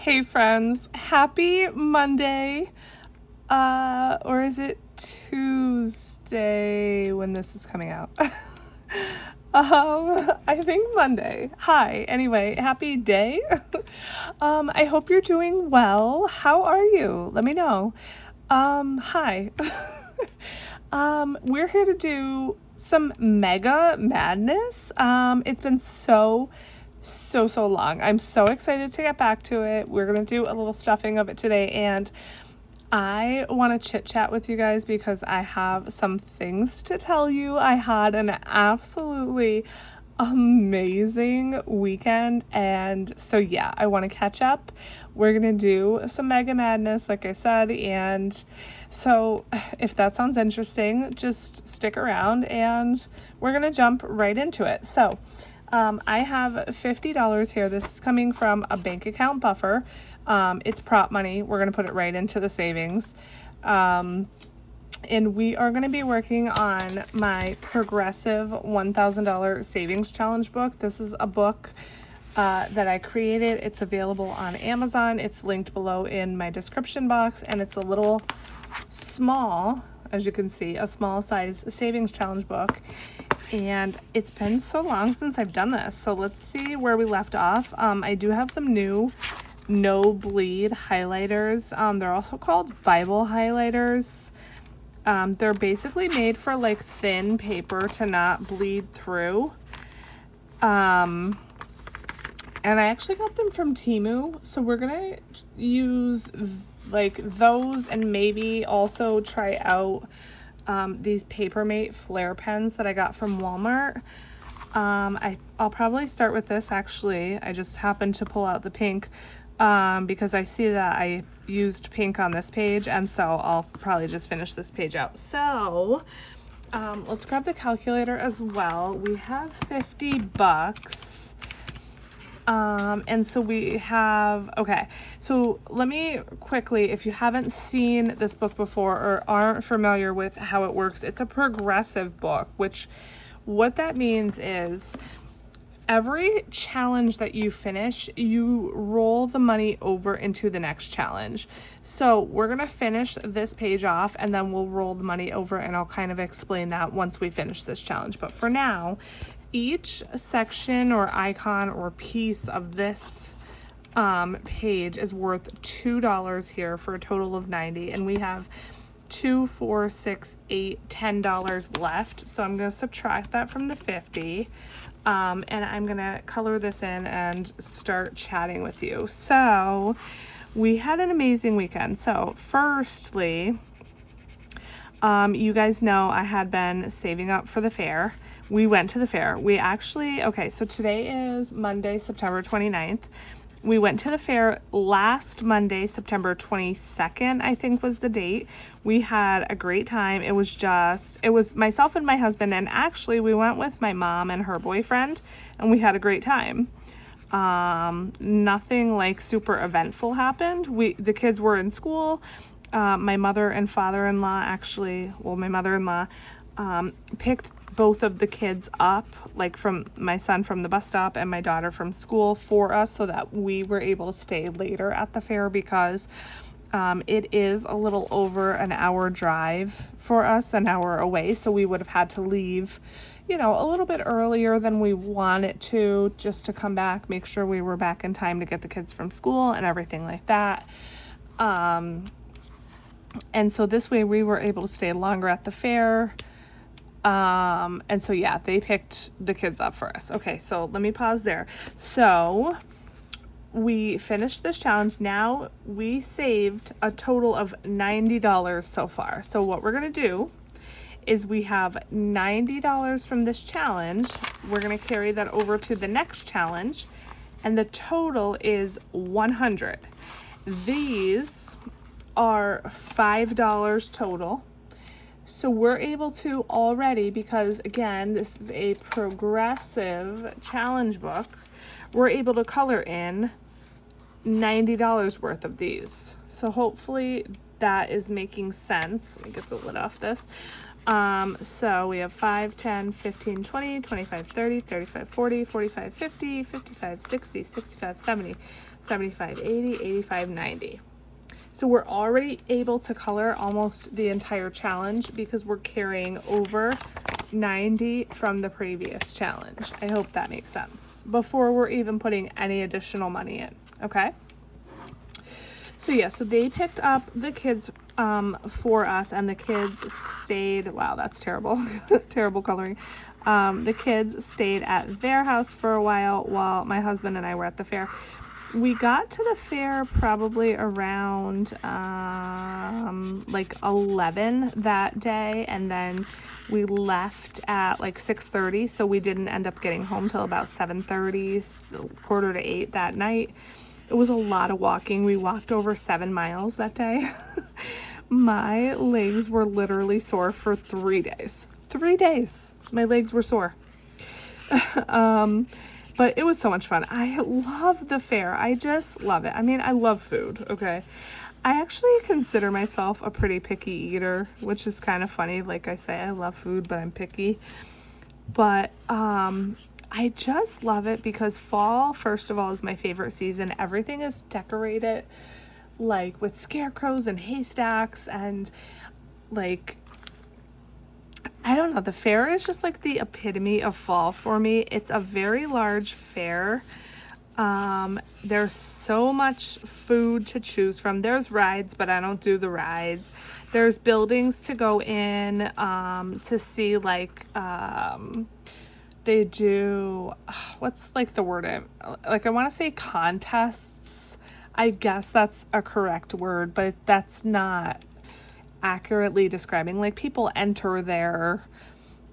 Hey friends, happy Monday. Or is it Tuesday when this is coming out? I think Monday. Hi. Anyway, happy day. I hope you're doing well. How are you? Let me know. Hi. We're here to do some mega madness. It's been so long. I'm so excited to get back to it. We're gonna do a little stuffing of it today, and I want to chit chat with you guys because I have some things to tell you. I had an absolutely amazing weekend, and so yeah, I want to catch up. We're gonna do some mega madness, like I said, and so if that sounds interesting, just stick around and we're gonna jump right into it. So I have $50 here. This is coming from a bank account buffer. It's prop money. We're going to put it right into the savings. And we are going to be working on my progressive $1,000 savings challenge book. This is a book that I created. It's available on Amazon. It's linked below in my description box, and it's a little small, as you can see, a small size savings challenge book. And it's been so long since I've done this, so let's see where we left off. I do have some new no bleed highlighters. They're also called Bible highlighters. They're basically made for like thin paper to not bleed through. And I actually got them from Temu, so we're gonna use like those and maybe also try out these Papermate flare pens that I got from Walmart. I'll probably start with this actually. I just happened to pull out the pink because I see that I used pink on this page, and so I'll probably just finish this page out. So let's grab the calculator as well. We have $50. And so we have, okay, so let me quickly, if you haven't seen this book before or aren't familiar with how it works, it's a progressive book, which what that means is every challenge that you finish, you roll the money over into the next challenge. So we're going to finish this page off and then we'll roll the money over, and I'll kind of explain that once we finish this challenge. But for now, each section or icon or piece of this page is worth $2 here for a total of $90, and we have $2, $4, $6, $8, $10 left. So I'm going to subtract that from the 50. And I'm gonna color this in and start chatting with you. So we had an amazing weekend. So firstly, you guys know I had been saving up for the fair. We went to the fair. We actually, okay, so today is Monday, September 29th. We went to the fair last Monday, September 22nd, I think was the date. We had a great time. It was myself and my husband, and actually we went with my mom and her boyfriend, and we had a great time. Nothing like super eventful happened. The kids were in school. My mother and father-in-law my mother-in-law picked both of the kids up, like from my son from the bus stop and my daughter from school, for us so that we were able to stay later at the fair, because it is a little over an hour drive for us, an hour away. So we would have had to leave, a little bit earlier than we wanted to, just to come back, make sure we were back in time to get the kids from school and everything like that. And so this way we were able to stay longer at the fair. And so yeah, they picked the kids up for us. Okay, so let me pause there. So we finished this challenge. Now we saved a total of $90 so far. So what we're gonna do is we have $90 from this challenge. We're gonna carry that over to the next challenge, and the total is $100. These are $5 total. So we're able to already, because again, this is a progressive challenge book, we're able to color in $90 worth of these. So hopefully that is making sense. Let me get the lid off this. So we have 5, 10, 15, 20, 25, 30, 35, 40, 45, 50, 55, 60, 65, 70, 75, 80, 85, 90. So we're already able to color almost the entire challenge because we're carrying over 90 from the previous challenge. I hope that makes sense. Before we're even putting any additional money in, okay? So yeah, so they picked up the kids for us, and the kids stayed, wow, that's terrible, terrible coloring. The kids stayed at their house for a while my husband and I were at the fair. We got to the fair probably around like 11 that day, and then we left at like 6:30, so we didn't end up getting home till about 7:30, 7:45 that night. It was a lot of walking. We walked over 7 miles that day. My legs were literally sore for 3 days. 3 days. My legs were sore. But it was so much fun. I love the fair. I just love it. I mean, I love food, okay? I actually consider myself a pretty picky eater, which is kind of funny. Like I say, I love food, but I'm picky. But I just love it because fall, first of all, is my favorite season. Everything is decorated like with scarecrows and haystacks, and like, I don't know, the fair is just like the epitome of fall for me. It's a very large fair. There's so much food to choose from. There's rides, but I don't do the rides. There's buildings to go in to see, like they do, what's like the word, like I want to say contests. I guess that's a correct word, but that's not accurately describing. Like, people enter their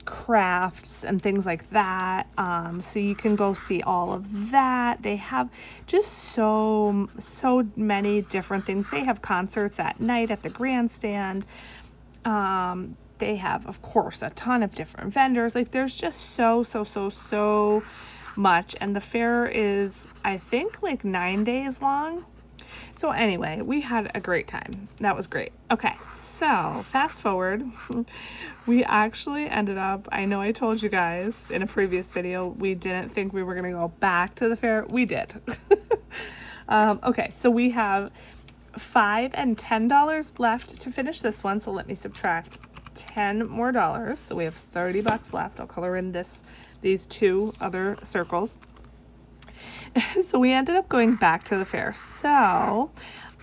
crafts and things like that, so you can go see all of that. They have just so many different things. They have concerts at night at the grandstand. They have, of course, a ton of different vendors. Like, there's just so much, and the fair is, I think, like 9 days long. So anyway, we had a great time. That was great. Okay, so fast forward. We actually ended up, I know I told you guys in a previous video, we didn't think we were going to go back to the fair. We did. Okay, so we have $5 and $10 left to finish this one. So let me subtract $10 more. So we have $30 left. I'll color in these two other circles. So we ended up going back to the fair. So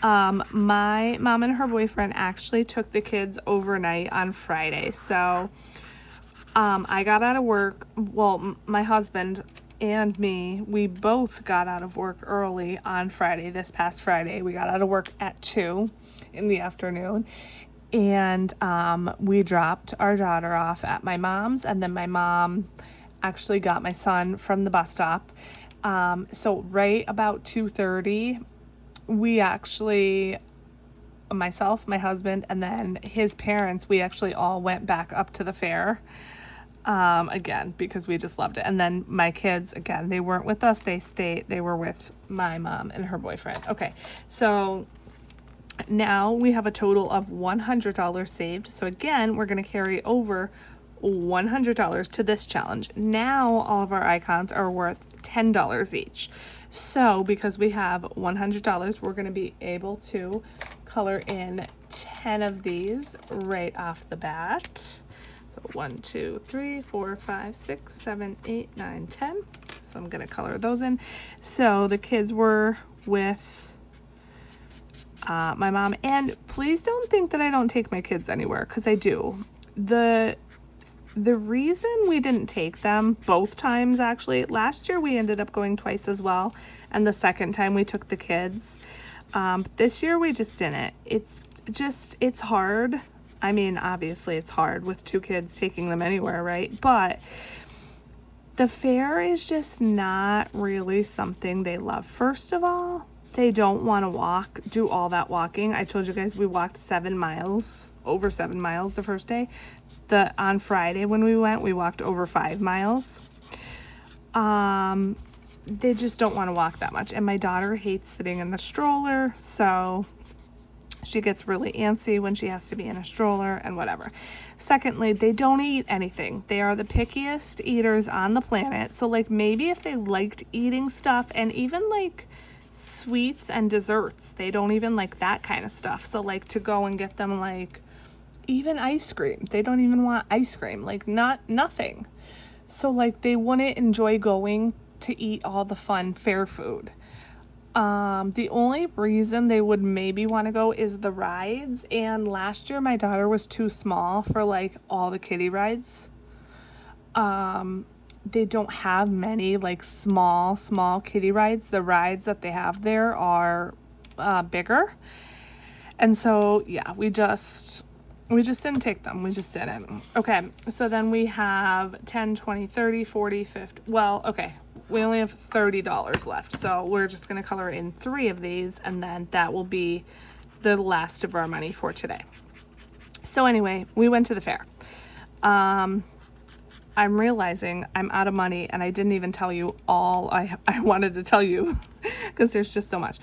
my mom and her boyfriend actually took the kids overnight on Friday. So I got out of work, well, my husband and me, we both got out of work early on Friday, this past Friday. We got out of work at 2 in the afternoon, and we dropped our daughter off at my mom's, and then my mom actually got my son from the bus stop. So right about 2:30, we actually, myself, my husband, and then his parents, we actually all went back up to the fair, again, because we just loved it. And then my kids, again, they weren't with us. They were with my mom and her boyfriend. Okay. So now we have a total of $100 saved. So again, we're going to carry over $100 to this challenge. Now all of our icons are worth $10 each. So because we have $100, we're going to be able to color in 10 of these right off the bat. So 1, 2, 3, 4, 5, 6, 7, 8, 9, 10. So I'm going to color those in. So the kids were with my mom, and please don't think that I don't take my kids anywhere, because I do. The reason we didn't take them both times, actually, last year we ended up going twice as well, and the second time we took the kids. This year we just didn't. It's hard. I mean, obviously it's hard with 2 kids taking them anywhere, right? But the fair is just not really something they love. First of all, they don't want to do all that walking. I told you guys we walked 7 miles, over 7 miles the first day. On Friday when we went, we walked over 5 miles. They just don't want to walk that much. And my daughter hates sitting in the stroller. So She gets really antsy when she has to be in a stroller and whatever. Secondly, they don't eat anything. They are the pickiest eaters on the planet. So like maybe if they liked eating stuff and even like sweets and desserts, they don't even like that kind of stuff. So like to go and get them like even ice cream, they don't even want ice cream, like nothing. So like they wouldn't enjoy going to eat all the fun fair food. The only reason they would maybe want to go is the rides. And last year my daughter was too small for like all the kiddie rides. They don't have many like small kiddie rides. The rides that they have there are bigger. And so yeah, we just didn't take them. We just didn't. Okay, so then we have 10, 20, 30, 40, 50. Well, okay. We only have $30 left, so we're just going to color in 3 of these, and then that will be the last of our money for today. So anyway, we went to the fair. I'm realizing I'm out of money, and I didn't even tell you all I wanted to tell you because there's just so much.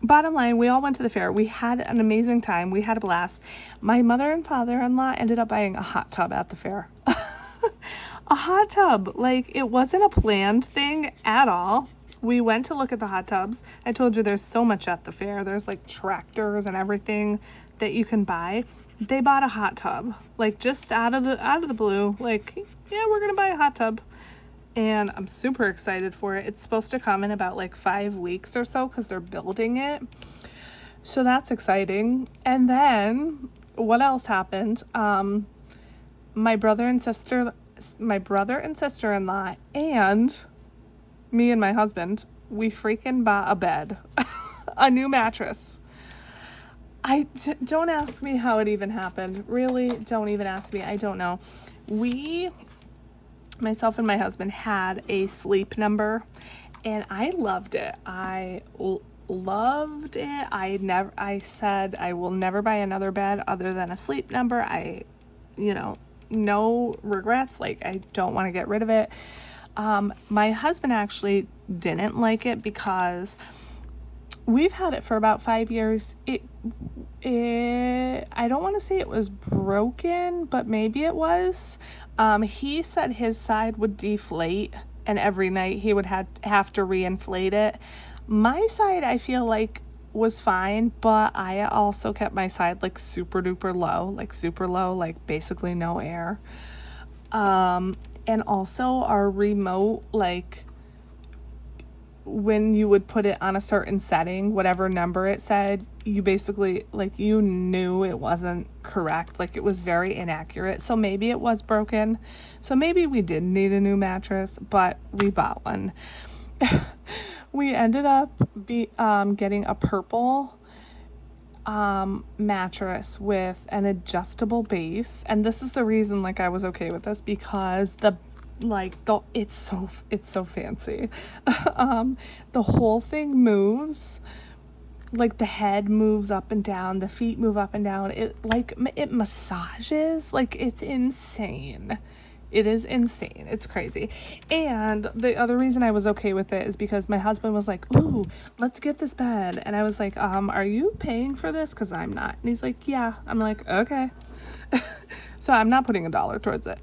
Bottom line, we all went to the fair. We had an amazing time. We had a blast. My mother and father-in-law ended up buying a hot tub at the fair. A hot tub. Like, it wasn't a planned thing at all. We went to look at the hot tubs. I told you there's so much at the fair. There's like tractors and everything that you can buy. They bought a hot tub, like just out of the blue. Like, yeah, we're gonna buy a hot tub. And I'm super excited for it. It's supposed to come in about like 5 weeks or so because they're building it. So that's exciting. And then what else happened? My brother and sister-in-law and me and my husband, we freaking bought a bed, a new mattress. Don't ask me how it even happened. Really, don't even ask me. I don't know. Myself and my husband had a sleep number, and I loved it. Loved it. I said I will never buy another bed other than a sleep number. No regrets. Like, I don't want to get rid of it. My husband actually didn't like it because we've had it for about 5 years. I don't want to say it was broken, but maybe it was. He said his side would deflate, and every night he would have to reinflate it. My side, I feel like, was fine, but I also kept my side like super duper low, like basically no air. And also our remote, like when you would put it on a certain setting, whatever number it said, you basically, like, you knew it wasn't correct. Like, it was very inaccurate. So maybe it was broken. So maybe we did need a new mattress, but we bought one. We ended up getting a purple mattress with an adjustable base. And this is the reason, like, I was okay with this, because it's so fancy. The whole thing moves. Like, the head moves up and down, the feet move up and down. It massages. Like, it's insane. It is insane. It's crazy. And the other reason I was okay with it is because my husband was like, "Ooh, let's get this bed." And I was like, "Are you paying for this? Because I'm not." And he's like, "Yeah." I'm like, "Okay." So I'm not putting $1 towards it.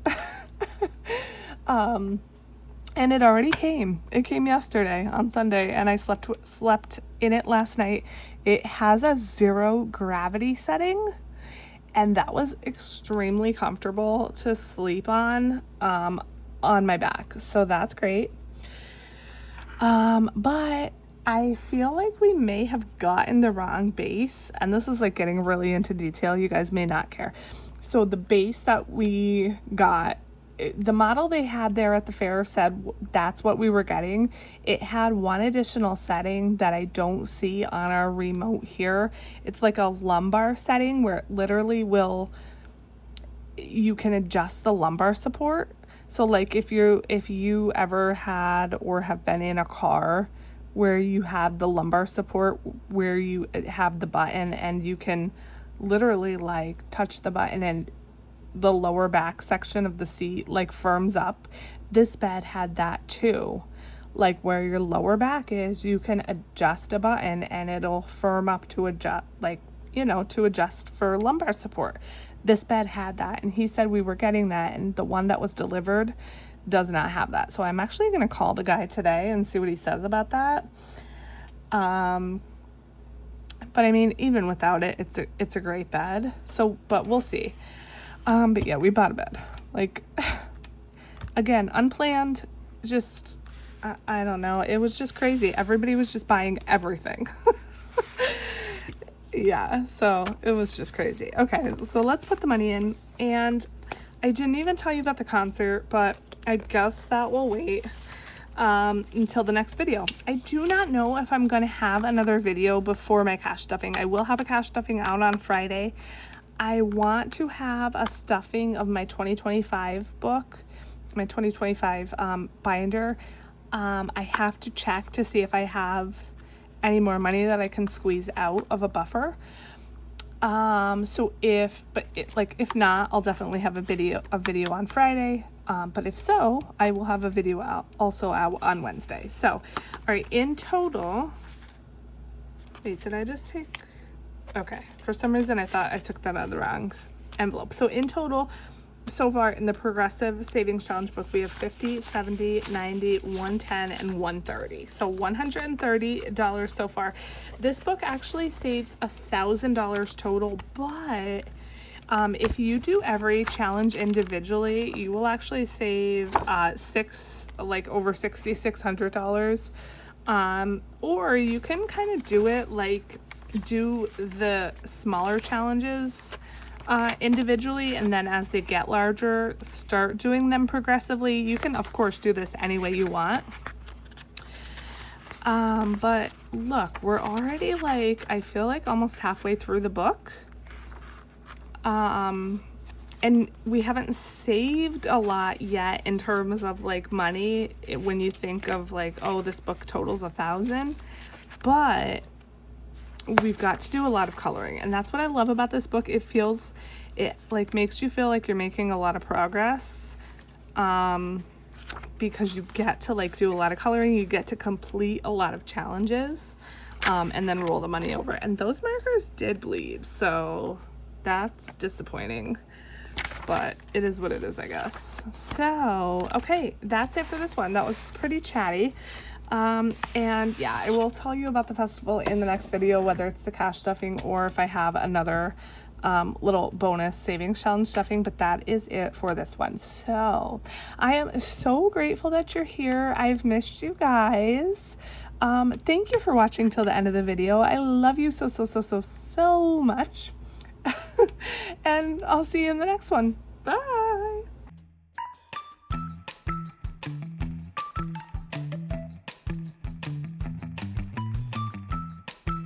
And it already came. It came yesterday on Sunday, and I slept in it last night. It has a 0 gravity setting, and that was extremely comfortable to sleep on my back. So that's great. But I feel like we may have gotten the wrong base, and this is like getting really into detail. You guys may not care. So the base that we got, the model they had there at the fair said that's what we were getting. It had one additional setting that I don't see on our remote here. It's like a lumbar setting where it literally you can adjust the lumbar support. So like if you ever had or have been in a car where you have the lumbar support, where you have the button and you can literally like touch the button and the lower back section of the seat like firms up. This bed had that too. Like where your lower back is, you can adjust a button and it'll firm up to adjust, like you know, to adjust for lumbar support. This bed had that, and he said we were getting that, and the one that was delivered does not have that. So I'm actually going to call the guy today and see what he says about that. But I mean, even without it, it's a great bed. So, but we'll see. But yeah, we bought a bed. Like, again, unplanned, just, I don't know. It was just crazy. Everybody was just buying everything. Yeah, so it was just crazy. Okay, so let's put the money in. And I didn't even tell you about the concert, but I guess that will wait until the next video. I do not know if I'm going to have another video before my cash stuffing. I will have a cash stuffing out on Friday. I want to have a stuffing of my 2025 book, my 2025 binder. I have to check to see if I have any more money that I can squeeze out of a buffer. So if not, I'll definitely have a video on Friday. But if so, I will have a video out on Wednesday. So, all right, in total, wait, did I just take, okay. For some reason, I thought I took that out of the wrong envelope. So in total, so far in the Progressive Savings Challenge book, we have 50, 70, 90, 110, and 130. So $130 so far. This book actually saves $1,000 total, but if you do every challenge individually, you will actually save over $6,600. Or you can kind of do it like do the smaller challenges individually, and then as they get larger, start doing them progressively. You can of course do this any way you want. But look, we're already like, I feel like almost halfway through the book. And we haven't saved a lot yet in terms of like money when you think of like, oh, this book totals $1,000, but we've got to do a lot of coloring, and that's what I love about this book. It like makes you feel like you're making a lot of progress, because you get to like do a lot of coloring, you get to complete a lot of challenges, and then roll the money over. And those markers did bleed, so that's disappointing, but it is what it is, I guess. So, okay, that's it for this one. That was pretty chatty. And yeah, I will tell you about the festival in the next video, whether it's the cash stuffing or if I have another little bonus savings challenge stuffing, but that is it for this one. So I am so grateful that you're here. I've missed you guys. Thank you for watching till the end of the video. I love you so much. And I'll see you in the next one. Bye.